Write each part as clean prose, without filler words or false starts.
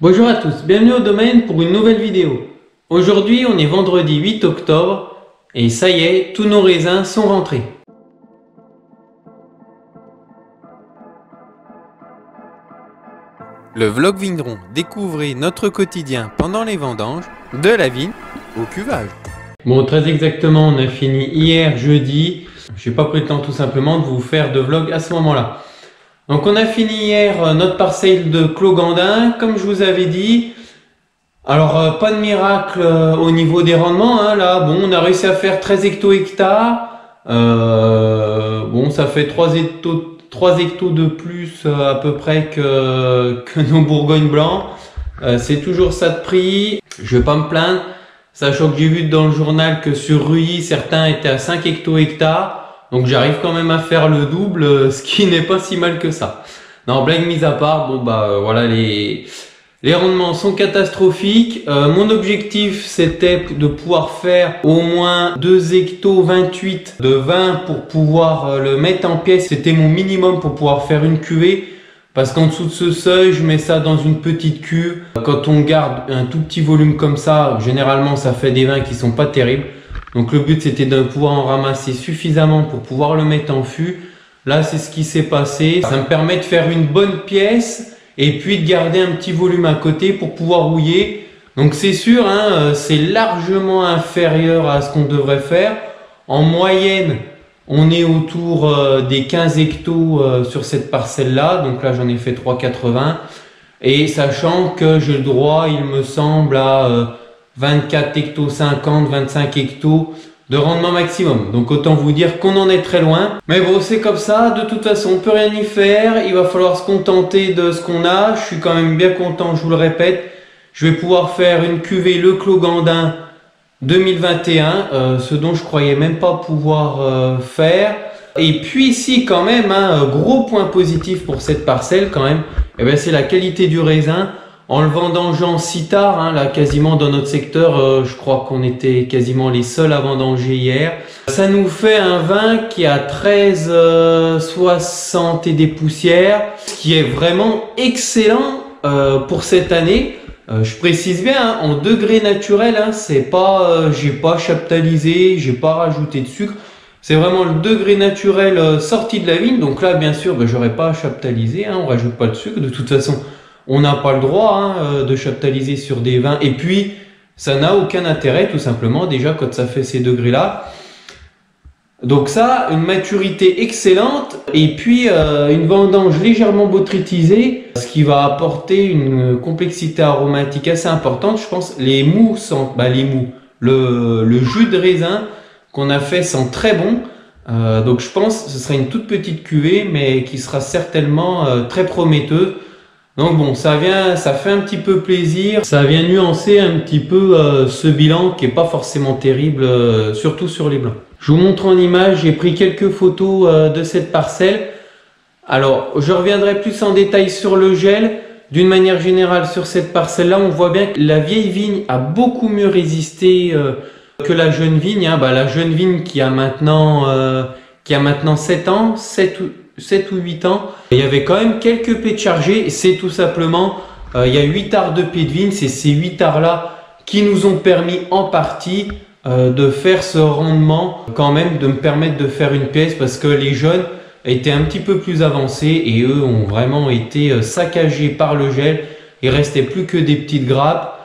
Bonjour à tous, bienvenue au domaine pour une nouvelle vidéo. Aujourd'hui on est vendredi 8 octobre et ça y est, tous nos raisins sont rentrés. Le vlog Vigneron, découvrez notre quotidien pendant les vendanges, de la vigne au cuvage. Bon, très exactement, on a fini hier jeudi. Je n'ai pas pris le temps tout simplement de vous faire de vlog à ce moment-là. Donc on a fini hier notre parcelle de Clos Gandin, comme je vous avais dit. Alors pas de miracle au niveau des rendements, hein, là. Bon, on a réussi à faire 13 hecto-hectares. Bon, ça fait 3 hectos de plus à peu près que nos Bourgognes blancs. C'est toujours ça de prix. Je vais pas me plaindre, sachant que j'ai vu dans le journal que sur Ruilly, certains étaient à 5 hecto-hectares. Donc j'arrive quand même à faire le double, ce qui n'est pas si mal que ça. Non, blague mise à part, bon bah voilà, les rendements sont catastrophiques. Mon objectif c'était de pouvoir faire au moins 2 hecto 28 de vin pour pouvoir le mettre en pièces. C'était mon minimum pour pouvoir faire une cuvée. Parce qu'en dessous de ce seuil, je mets ça dans une petite cuve. Quand on garde un tout petit volume comme ça, généralement ça fait des vins qui sont pas terribles. Donc le but c'était de pouvoir en ramasser suffisamment pour pouvoir le mettre en fût. Là c'est ce qui s'est passé. Ça me permet de faire une bonne pièce et puis de garder un petit volume à côté pour pouvoir rouiller. Donc c'est sûr, hein, c'est largement inférieur à ce qu'on devrait faire. En moyenne, on est autour des 15 hectos sur cette parcelle-là. Donc là j'en ai fait 3,80. Et sachant que j'ai le droit, il me semble, à 24 hectos 50, 25 hectos de rendement maximum. Donc autant vous dire qu'on en est très loin. Mais bon, c'est comme ça. De toute façon, on peut rien y faire. Il va falloir se contenter de ce qu'on a. Je suis quand même bien content, je vous le répète. Je vais pouvoir faire une cuvée Le Clos Gandin 2021, ce dont je croyais même pas pouvoir faire. Et puis ici quand même, un gros point positif pour cette parcelle quand même, eh ben, c'est la qualité du raisin. En le vendangeant si tard, hein, là quasiment dans notre secteur, je crois qu'on était quasiment les seuls à vendanger hier. Ça nous fait un vin qui a 13,60 et des poussières, ce qui est vraiment excellent pour cette année. Je précise bien, hein, en degré naturel, hein, c'est pas, j'ai pas chaptalisé, j'ai pas rajouté de sucre. C'est vraiment le degré naturel sorti de la vigne. Donc là, bien sûr, ben, j'aurais pas à chaptaliser, hein, on rajoute pas de sucre. De toute façon, on n'a pas le droit hein, de chaptaliser sur des vins. Et puis, ça n'a aucun intérêt, tout simplement, déjà, quand ça fait ces degrés-là. Donc ça, une maturité excellente. Et puis, une vendange légèrement botrytisée, ce qui va apporter une complexité aromatique assez importante. Je pense les mous sentent, les mous, le jus de raisin qu'on a fait sent très bon. Donc je pense que ce sera une toute petite cuvée, mais qui sera certainement très prometteuse. Donc bon, ça fait un petit peu plaisir, ça vient nuancer un petit peu ce bilan qui est pas forcément terrible, surtout sur les blancs. Je vous montre en image, j'ai pris quelques photos de cette parcelle. Alors, je reviendrai plus en détail sur le gel. D'une manière générale, sur cette parcelle-là, on voit bien que la vieille vigne a beaucoup mieux résisté que la jeune vigne. Hein. La jeune vigne qui a maintenant 7 ans, 7 ou 8 ans. Il y avait quand même quelques pets de chargés. C'est tout simplement, il y a 8 arts de pets de vigne. C'est ces 8 arts-là qui nous ont permis en partie de faire ce rendement, quand même, de me permettre de faire une pièce parce que les jeunes étaient un petit peu plus avancés et eux ont vraiment été saccagés par le gel. Il restait plus que des petites grappes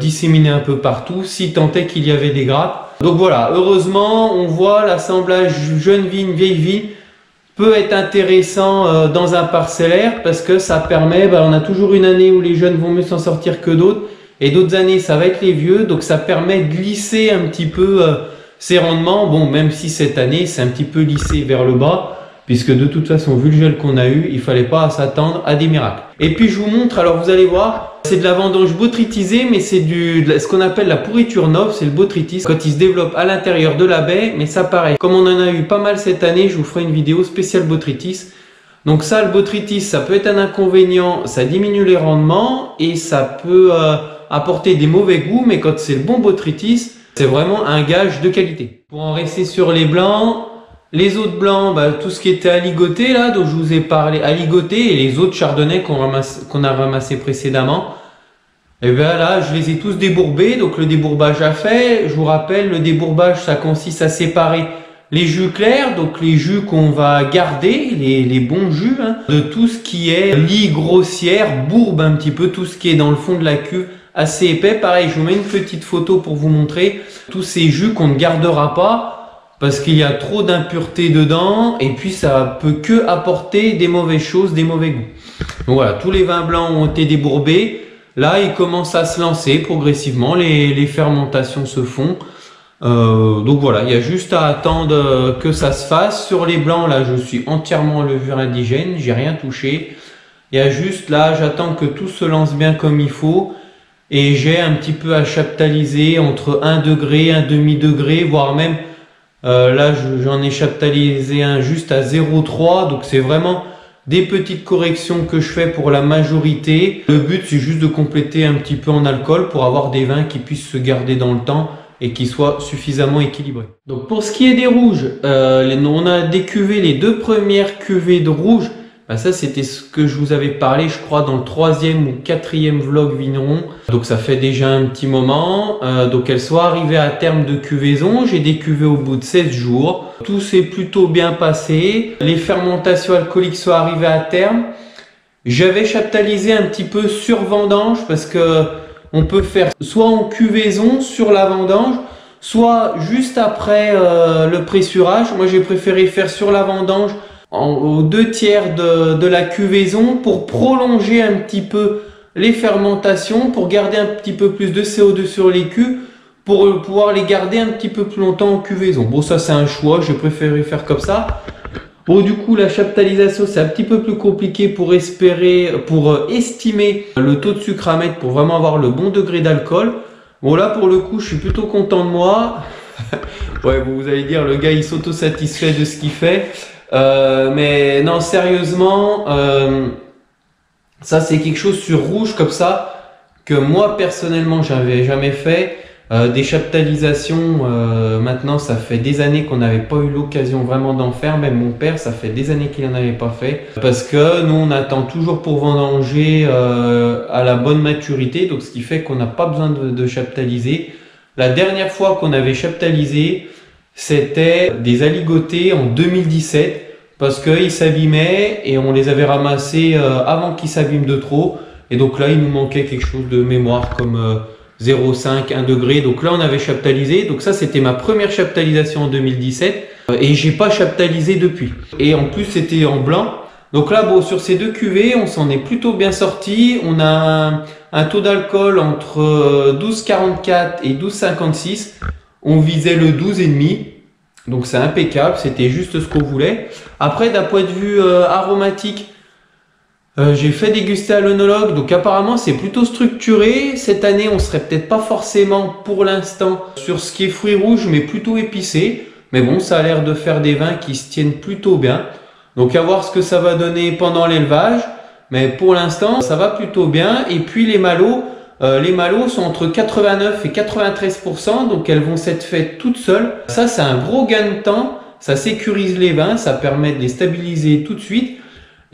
disséminées un peu partout, si tant est qu'il y avait des grappes. Donc voilà, heureusement, on voit l'assemblage jeune vigne, vieille vigne peut être intéressant dans un parcellaire parce que ça permet, on a toujours une année où les jeunes vont mieux s'en sortir que d'autres et d'autres années ça va être les vieux, donc ça permet de lisser un petit peu ces rendements. Bon, même si cette année c'est un petit peu lissé vers le bas puisque de toute façon vu le gel qu'on a eu, il fallait pas s'attendre à des miracles. Et puis je vous montre, alors vous allez voir, c'est de la vendange botrytisée, mais c'est ce qu'on appelle la pourriture neuve, c'est le botrytis quand il se développe à l'intérieur de la baie, mais ça pareil. Comme on en a eu pas mal cette année, je vous ferai une vidéo spéciale botrytis. Donc ça, le botrytis, ça peut être un inconvénient, ça diminue les rendements et ça peut apporter des mauvais goûts, mais quand c'est le bon botrytis, c'est vraiment un gage de qualité. Pour en rester sur les blancs, les autres blancs, tout ce qui était aligoté là, dont je vous ai parlé, aligoté, et les autres chardonnays qu'on a ramassé précédemment, Et bien là, je les ai tous débourbés, donc le débourbage a fait. Je vous rappelle, le débourbage, ça consiste à séparer les jus clairs, donc les jus qu'on va garder, les bons jus, hein, de tout ce qui est lie grossière, bourbe un petit peu, tout ce qui est dans le fond de la cuve, assez épais. Pareil, je vous mets une petite photo pour vous montrer tous ces jus qu'on ne gardera pas, parce qu'il y a trop d'impuretés dedans, et puis ça peut que apporter des mauvaises choses, des mauvais goûts. Donc voilà, tous les vins blancs ont été débourbés. Là, ils commencent à se lancer progressivement, les fermentations se font. Donc voilà, il y a juste à attendre que ça se fasse. Sur les blancs, là, je suis entièrement en levure indigène, j'ai rien touché. Il y a juste là, j'attends que tout se lance bien comme il faut. Et j'ai un petit peu à chaptaliser entre 1 degré, 1 demi-degré, voire même, là, j'en ai chaptalisé un juste à 0,3. Donc c'est vraiment des petites corrections que je fais pour la majorité. Le but, c'est juste de compléter un petit peu en alcool pour avoir des vins qui puissent se garder dans le temps et qui soient suffisamment équilibrés. Donc pour ce qui est des rouges, on a décuvé les 2 premières cuvées de rouge. Ben ça, c'était ce que je vous avais parlé, je crois, dans le 3e ou 4e vlog vigneron. Donc ça fait déjà un petit moment. Donc elles sont arrivées à terme de cuvaison. J'ai décuvé au bout de 16 jours. Tout s'est plutôt bien passé. Les fermentations alcooliques sont arrivées à terme. J'avais chaptalisé un petit peu sur vendange parce que on peut faire soit en cuvaison sur la vendange, soit juste après le pressurage. Moi, j'ai préféré faire sur la vendange aux 2 tiers de la cuvaison pour prolonger un petit peu les fermentations, pour garder un petit peu plus de CO2 sur les cuves, pour pouvoir les garder un petit peu plus longtemps en cuvaison. Bon, ça c'est un choix, j'ai préféré faire comme ça. Bon, du coup, la chaptalisation, c'est un petit peu plus compliqué pour estimer le taux de sucre à mettre pour vraiment avoir le bon degré d'alcool. Bon, là, pour le coup, je suis plutôt content de moi. Ouais, vous allez dire, le gars, il s'auto-satisfait de ce qu'il fait. Mais non, sérieusement, ça, c'est quelque chose sur rouge comme ça que moi, personnellement, j'avais jamais fait. Des chaptalisations, maintenant ça fait des années qu'on n'avait pas eu l'occasion vraiment d'en faire. Même mon père, ça fait des années qu'il n'en avait pas fait. Parce que nous on attend toujours pour vendanger à la bonne maturité. Donc ce qui fait qu'on n'a pas besoin de chaptaliser. La dernière fois qu'on avait chaptalisé, c'était des aligotés en 2017. Parce qu'ils s'abîmaient et on les avait ramassés avant qu'ils s'abîment de trop. Et donc là il nous manquait quelque chose de mémoire comme 0,5, 1 degré. Donc là, on avait chaptalisé. Donc ça, c'était ma première chaptalisation en 2017. Et j'ai pas chaptalisé depuis. Et en plus, c'était en blanc. Donc là, bon, sur ces 2 cuvées, on s'en est plutôt bien sorti. On a un taux d'alcool entre 12,44 et 12,56. On visait le 12,5. Donc c'est impeccable. C'était juste ce qu'on voulait. Après, d'un point de vue aromatique, j'ai fait déguster à l'œnologue, donc apparemment c'est plutôt structuré. Cette année on serait peut-être pas forcément pour l'instant sur ce qui est fruits rouges, mais plutôt épicé. Mais bon, ça a l'air de faire des vins qui se tiennent plutôt bien. Donc à voir ce que ça va donner pendant l'élevage. Mais pour l'instant ça va plutôt bien. Et puis les malots sont entre 89 et 93%, donc elles vont s'être faites toutes seules. Ça c'est un gros gain de temps, ça sécurise les vins, ça permet de les stabiliser tout de suite.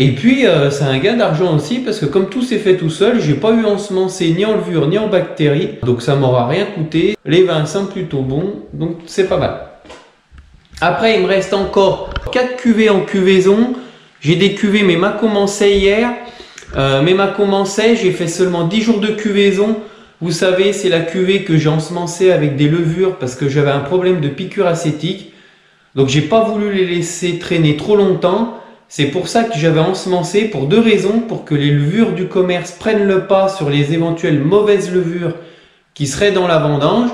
Et puis, c'est un gain d'argent aussi parce que comme tout s'est fait tout seul, j'ai pas eu ensemencé ni en levure ni en bactéries. Donc ça m'aura rien coûté. Les vins sont plutôt bons, donc c'est pas mal. Après, il me reste encore 4 cuvées en cuvaison. J'ai des cuvées, mais m'a commencé hier. J'ai fait seulement 10 jours de cuvaison. Vous savez, c'est la cuvée que j'ai ensemencée avec des levures parce que j'avais un problème de piqûre acétique. Donc j'ai pas voulu les laisser traîner trop longtemps. C'est pour ça que j'avais ensemencé pour 2 raisons, pour que les levures du commerce prennent le pas sur les éventuelles mauvaises levures qui seraient dans la vendange.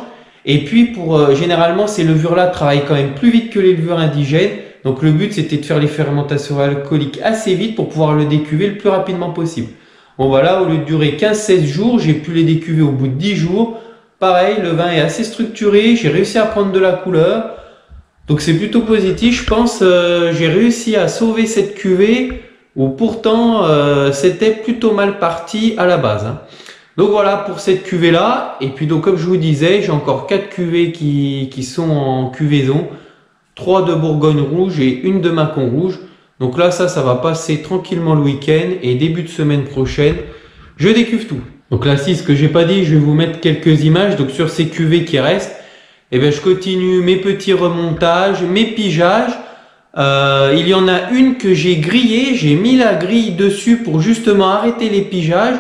Et puis généralement ces levures-là travaillent quand même plus vite que les levures indigènes. Donc le but c'était de faire les fermentations alcooliques assez vite pour pouvoir le décuver le plus rapidement possible. Bon voilà, au lieu de durer 15-16 jours, j'ai pu les décuver au bout de 10 jours. Pareil, le vin est assez structuré, j'ai réussi à prendre de la couleur. Donc c'est plutôt positif, je pense. J'ai réussi à sauver cette cuvée où pourtant c'était plutôt mal parti à la base. Hein. Donc voilà pour cette cuvée là. Et puis donc comme je vous disais, j'ai encore 4 cuvées qui sont en cuvaison. 3 de Bourgogne rouge et 1 de Mâcon rouge. Donc là ça va passer tranquillement le week-end et début de semaine prochaine, je décuve tout. Donc là, si, ce que j'ai pas dit, je vais vous mettre quelques images. Donc sur ces cuvées qui restent, eh ben, je continue mes petits remontages, mes pigeages. Il y en a une que j'ai grillée, j'ai mis la grille dessus pour justement arrêter les pigeages,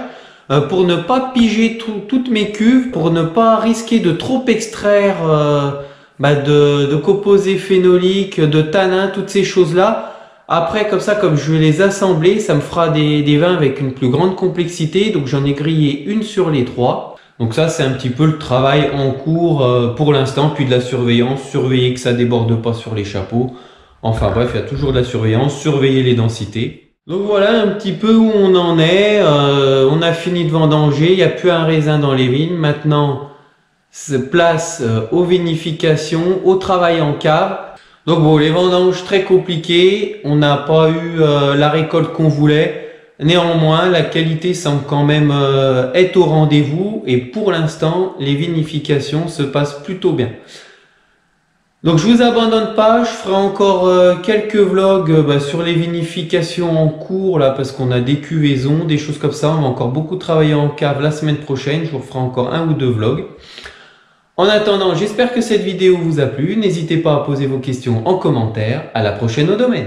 pour ne pas piger toutes mes cuves, pour ne pas risquer de trop extraire de composés phénoliques, de tanins, toutes ces choses-là. Après, comme ça, comme je vais les assembler, ça me fera des vins avec une plus grande complexité. Donc j'en ai grillé une sur les trois. Donc ça, c'est un petit peu le travail en cours pour l'instant. Puis de la surveillance, surveiller que ça déborde pas sur les chapeaux. Enfin bref, il y a toujours de la surveillance, surveiller les densités. Donc voilà un petit peu où on en est. On a fini de vendanger, il n'y a plus un raisin dans les vignes. Maintenant, place aux vinifications, au travail en cave. Donc bon, les vendanges très compliquées, on n'a pas eu la récolte qu'on voulait. Néanmoins, la qualité semble quand même être au rendez-vous et pour l'instant, les vinifications se passent plutôt bien. Donc je vous abandonne pas, je ferai encore quelques vlogs sur les vinifications en cours là parce qu'on a des cuvaisons, des choses comme ça. On va encore beaucoup travailler en cave la semaine prochaine, je vous ferai encore un ou deux vlogs. En attendant, j'espère que cette vidéo vous a plu. N'hésitez pas à poser vos questions en commentaire. À la prochaine au domaine.